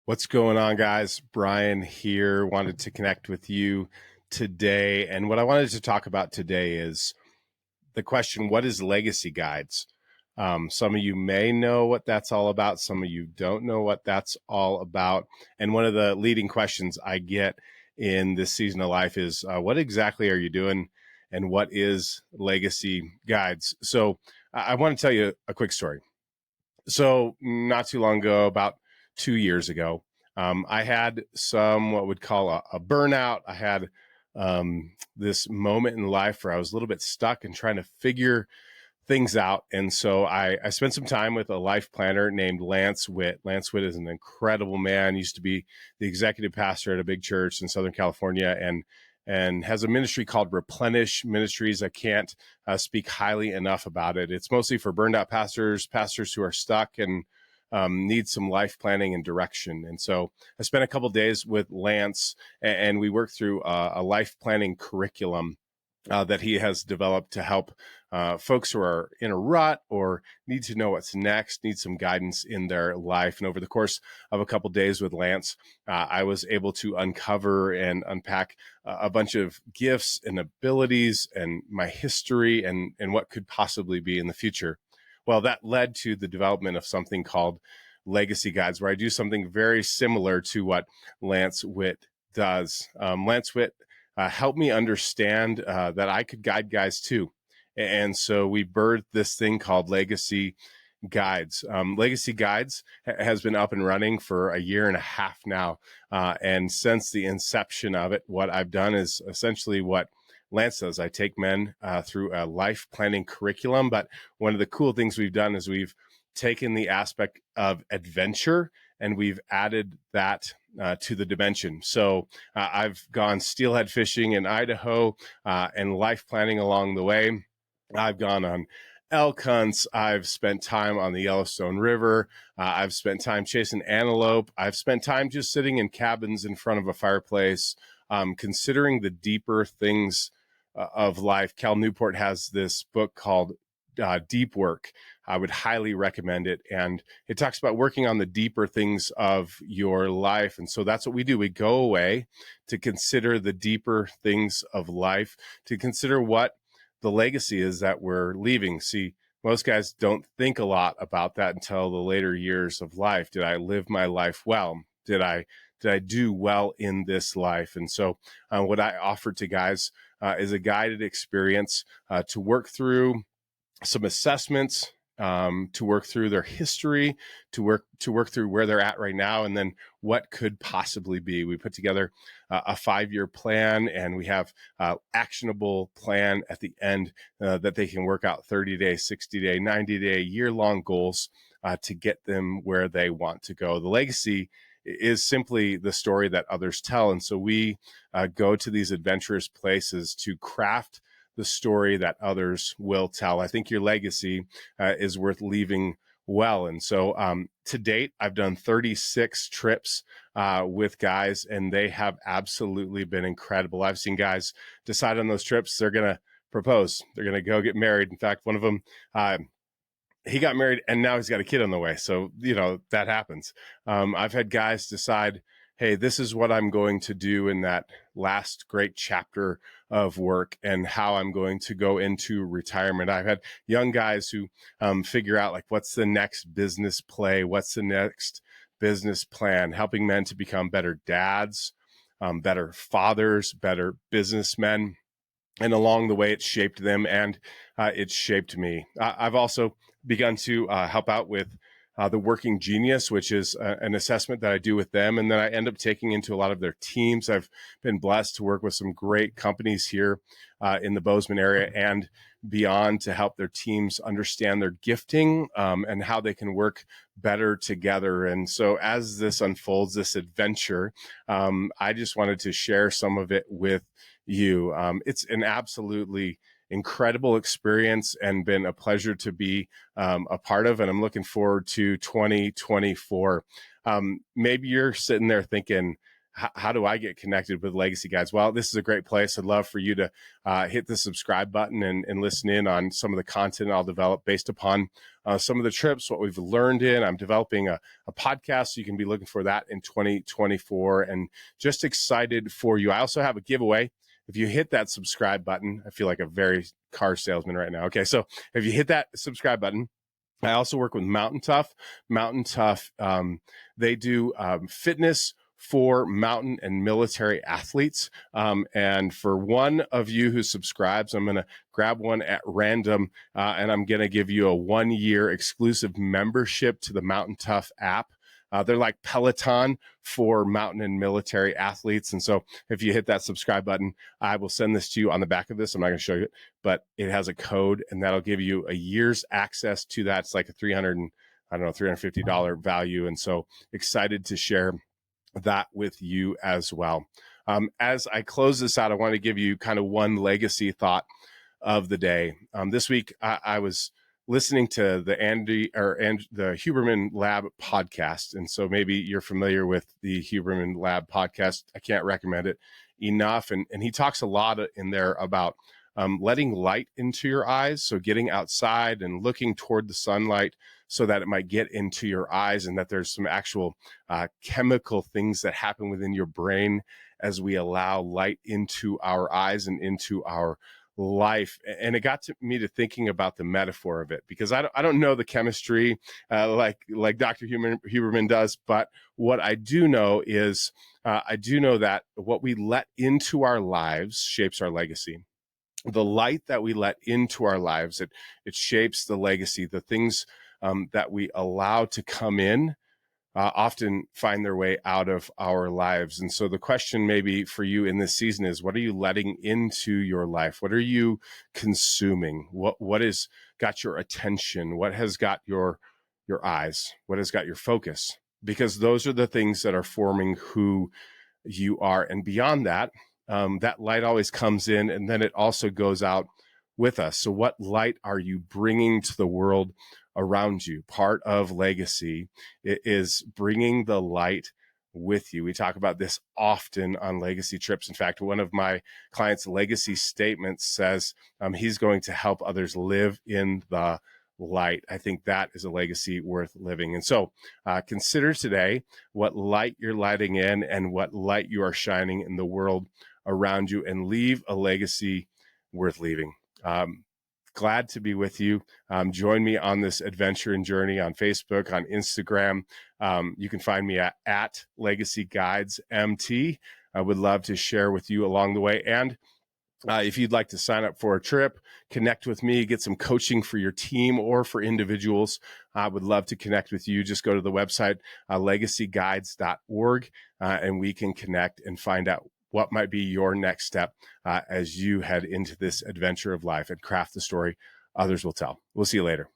What's going on, guys? Brian here. Wanted to connect with you today. And what I wanted to talk about today is the question, what is Legacy Guides? Some of you may know what that's all about. Some of you don't know what that's all about. And one of the leading questions I get in this season of life is, what exactly are you doing? And what is Legacy Guides? So I want to tell you a quick story. So not too long ago, about 2 years ago, I had what would call a burnout. I had this moment in life where I was a little bit stuck and trying to figure things out. And so I spent some time with a life planner named Lance Witt. Lance Witt is an incredible man. He used to be the executive pastor at a big church in Southern California and has a ministry called Replenish Ministries. I can't speak highly enough about it. It's mostly for burned out pastors who are stuck and need some life planning and direction. And so I spent a couple of days with Lance, and we worked through a life planning curriculum that he has developed to help folks who are in a rut or need to know what's next, need some guidance in their life. And over the course of a couple of days with Lance, I was able to uncover and unpack a bunch of gifts and abilities and my history and what could possibly be in the future. Well, that led to the development of something called Legacy Guides, where I do something very similar to what Lance Witt does. Lance Witt helped me understand that I could guide guys too. And so we birthed this thing called Legacy Guides. Legacy Guides has been up and running for a year and a half now. And since the inception of it, what I've done is essentially what Lance does. I take men through a life planning curriculum. But one of the cool things we've done is we've taken the aspect of adventure and we've added that to the dimension. So I've gone steelhead fishing in Idaho and life planning along the way. I've gone on elk hunts. I've spent time on the Yellowstone River. I've spent time chasing antelope. I've spent time just sitting in cabins in front of a fireplace, considering the deeper things of life. Cal Newport has this book called Deep Work. I would highly recommend it. And it talks about working on the deeper things of your life. And so that's what we do. We go away to consider the deeper things of life, to consider what the legacy is that we're leaving. See, most guys don't think a lot about that until the later years of life. Did I live my life well? Did I do well in this life? And so what I offer to guys is a guided experience to work through some assessments, to work through their history, to work through where they're at right now, and then what could possibly be. We put together a 5-year plan, and we have actionable plan at the end that they can work out 30-day, 60-day, 90-day, year-long goals to get them where they want to go. The legacy is simply the story that others tell, and so we go to these adventurous places to craft the story that others will tell. I think your legacy is worth leaving well. And so to date, I've done 36 trips with guys, and they have absolutely been incredible. I've seen guys decide on those trips they're going to propose. They're going to go get married. In fact, one of them, he got married and now he's got a kid on the way. So, that happens. I've had guys decide, hey, this is what I'm going to do in that last great chapter of work and how I'm going to go into retirement. I've had young guys who figure out what's the next business play? What's the next business plan? Helping men to become better dads, better fathers, better businessmen. And along the way, it's shaped them and it's shaped me. I've also begun to help out with the Working Genius, which is an assessment that I do with them. And then I end up taking into a lot of their teams. I've been blessed to work with some great companies here in the Bozeman area and beyond to help their teams understand their gifting and how they can work better together. And so as this unfolds, this adventure, I just wanted to share some of it with you. It's an absolutely incredible experience and been a pleasure to be a part of. And I'm looking forward to 2024. Maybe you're sitting there thinking, how do I get connected with Legacy Guides? Well, this is a great place. I'd love for you to hit the subscribe button and listen in on some of the content I'll develop based upon some of the trips, what we've learned in. I'm developing a podcast, so you can be looking for that in 2024, and just excited for you. I also have a giveaway. If you hit that subscribe button, I feel like a very car salesman right now. Okay, so if you hit that subscribe button, I also work with Mountain Tough. Mountain Tough, they do fitness for mountain and military athletes. And for one of you who subscribes, I'm going to grab one at random, and I'm going to give you a 1-year exclusive membership to the Mountain Tough app. They're like Peloton for mountain and military athletes. And so if you hit that subscribe button, I will send this to you on the back of this. I'm not going to show you it, but it has a code, and that'll give you a year's access to that. It's like a $350 value. And so excited to share that with you as well. As I close this out, I want to give you kind of one legacy thought of the day. This week, I was listening to the Huberman Lab podcast. And so maybe you're familiar with the Huberman Lab podcast. I can't recommend it enough. And he talks a lot in there about letting light into your eyes. So getting outside and looking toward the sunlight so that it might get into your eyes, and that there's some actual chemical things that happen within your brain as we allow light into our eyes and into our life. And it got me to thinking about the metaphor of it, because I don't know the chemistry like Dr. Huberman does, but what I do know is I do know that what we let into our lives shapes our legacy. The light that we let into our lives, it shapes the legacy. The things that we allow to come in often find their way out of our lives. And so the question maybe for you in this season is, what are you letting into your life? What are you consuming? What has got your attention? What has got your eyes? What has got your focus? Because those are the things that are forming who you are. And beyond that, that light always comes in, and then it also goes out with us. So what light are you bringing to the world around you? Part of legacy is bringing the light with you. We talk about this often on legacy trips. In fact, one of my clients' legacy statements says he's going to help others live in the light. I think that is a legacy worth living. And so consider today what light you're lighting in and what light you are shining in the world around you, and leave a legacy worth leaving. Glad to be with you. Join me on this adventure and journey on Facebook, on Instagram. You can find me at Legacy Guides MT. I would love to share with you along the way. And if you'd like to sign up for a trip, connect with me, get some coaching for your team or for individuals, I would love to connect with you. Just go to the website, legacyguides.org, and we can connect and find out what might be your next step as you head into this adventure of life and craft the story others will tell. We'll see you later.